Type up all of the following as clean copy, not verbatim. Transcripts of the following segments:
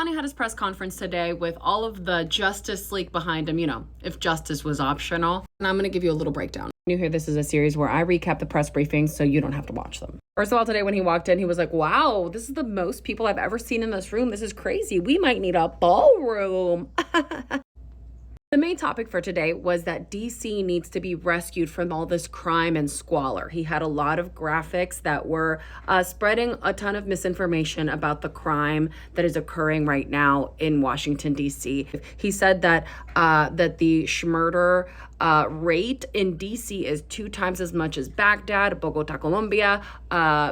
Donnie had his press conference today with all of the Justice League behind him, you know, if justice was optional. And I'm going to give you a little breakdown. You hear this is a series where I recap the press briefings so you don't have to watch them. First of all, today when he walked in, he was like, wow, this is the most people I've ever seen in this room. This is crazy. We might need a ballroom. The main topic for today was that DC needs to be rescued from all this crime and squalor. He had a lot of graphics that were spreading a ton of misinformation about the crime that is occurring right now in Washington, D.C. He said that the murder rate in DC is 2 times as much as Baghdad, Bogota, Colombia,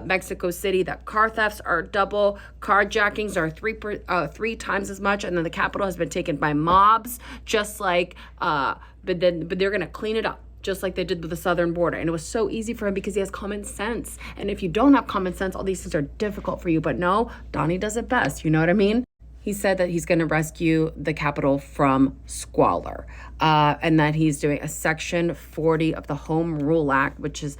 Mexico City, that car thefts are double, carjackings are 3 times as much, and then the capital has been taken by mobs, just like, but they're gonna clean it up, just like they did with the southern border. And it was so easy for him because he has common sense. And if you don't have common sense, all these things are difficult for you. But no, Donnie does it best. You know what I mean? He said that he's going to rescue the capital from squalor, and that he's doing a Section 40 of the Home Rule Act, which is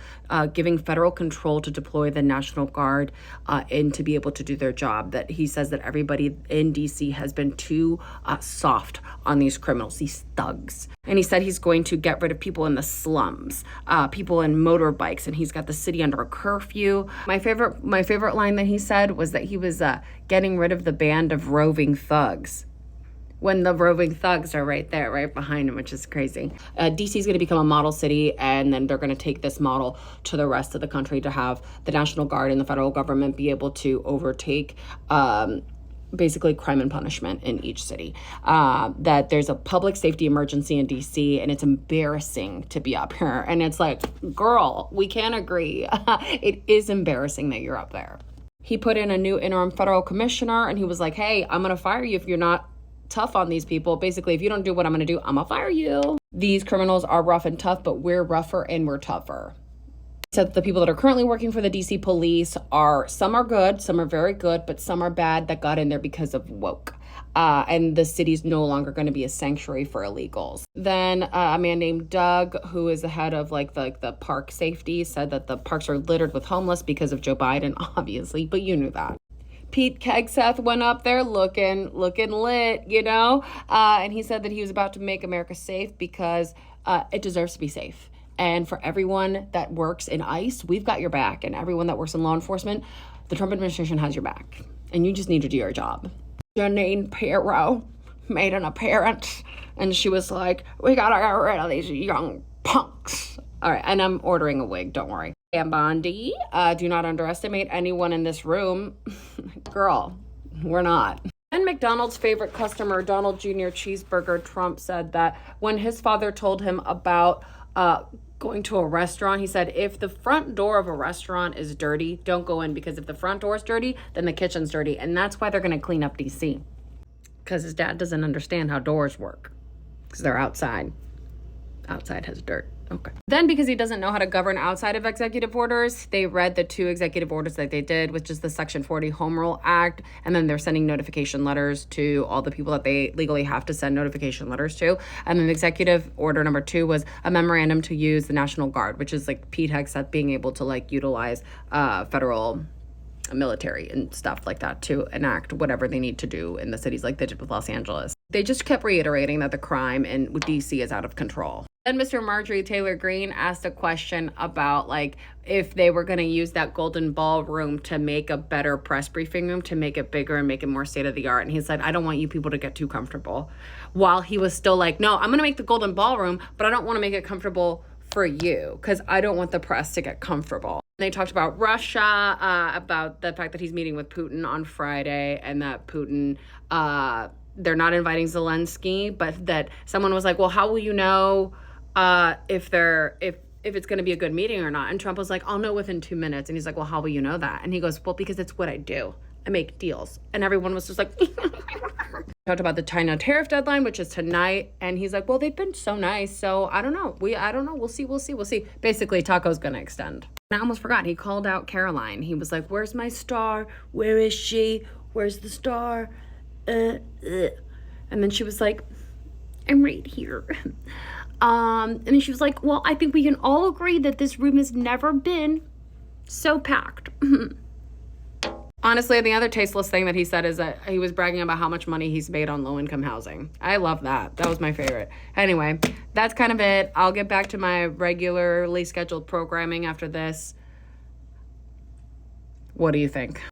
giving federal control to deploy the National Guard and to be able to do their job. That he says that everybody in D.C. has been too soft on these criminals, these thugs. And he said he's going to get rid of people in the slums, people in motorbikes, and he's got the city under a curfew. My favorite line that he said was that he was getting rid of the band of roving thugs, when the roving thugs are right there, right behind him, which is crazy. DC is going to become a model city, and then they're going to take this model to the rest of the country to have the National Guard and the federal government be able to overtake basically crime and punishment in each city. That there's a public safety emergency in DC, and it's embarrassing to be up here. And it's like, girl, we can't agree. It is embarrassing that you're up there. He put in a new interim federal commissioner, and he was like, hey, I'm going to fire you if you're not tough on these people. Basically, if you don't do what I'm going to do, I'm going to fire you. These criminals are rough and tough, but we're rougher and we're tougher. He said that the people that are currently working for the DC police some are good, some are very good, but some are bad that got in there because of woke. And the city's no longer going to be a sanctuary for illegals. Then a man named Doug, who is the head of the park safety, said that the parks are littered with homeless because of Joe Biden, obviously, but you knew that. Pete Hegseth went up there looking lit, you know, and he said that he was about to make America safe because it deserves to be safe. And for everyone that works in ICE, we've got your back. And everyone that works in law enforcement, the Trump administration has your back. And you just need to do your job. Janine Pirro made an appearance, and she was like, we gotta get rid of these young punks. All right, and I'm ordering a wig, don't worry. And Bondi, do not underestimate anyone in this room. Girl, we're not. And McDonald's favorite customer, Donald Jr. Cheeseburger, Trump said that when his father told him about going to a restaurant, he said, if the front door of a restaurant is dirty, don't go in, because if the front door is dirty, then the kitchen's dirty. And that's why they're going to clean up DC. Because his dad doesn't understand how doors work. Because they're outside. Outside has dirt. Okay. Then, because he doesn't know how to govern outside of executive orders, they read the 2 executive orders that they did, which is the Section 40 Home Rule Act, and then they're sending notification letters to all the people that they legally have to send notification letters to. And then executive order number 2 was a memorandum to use the National Guard, which is like Pete Hegseth being able to utilize federal military and stuff like that to enact whatever they need to do in the cities like they did with Los Angeles. They just kept reiterating that the crime in DC is out of control. Then Mr. Marjorie Taylor Greene asked a question about if they were going to use that golden ballroom to make a better press briefing room, to make it bigger and make it more state of the art. And he said, I don't want you people to get too comfortable. While he was still like, no, I'm going to make the golden ballroom, but I don't want to make it comfortable for you because I don't want the press to get comfortable. They talked about Russia, about the fact that he's meeting with Putin on Friday, and that Putin, they're not inviting Zelensky, but that someone was like, well, how will you know if it's going to be a good meeting or not? And Trump was like, I'll know within 2 minutes. And he's like, well, how will you know that? And he goes, well, because it's what I do. I make deals. And everyone was just like, talked about the China tariff deadline, which is tonight. And he's like, well, they've been so nice. So I don't know. I don't know. We'll see. Basically, Taco's going to extend. And I almost forgot. He called out Caroline. He was like, where's my star? Where is she? Where's the star? And then she was like, I'm right here. And then she was like, well, I think we can all agree that this room has never been so packed. Honestly, the other tasteless thing that he said is that he was bragging about how much money he's made on low-income housing. I love that. That was my favorite. Anyway, that's kind of it. I'll get back to my regularly scheduled programming after this. What do you think?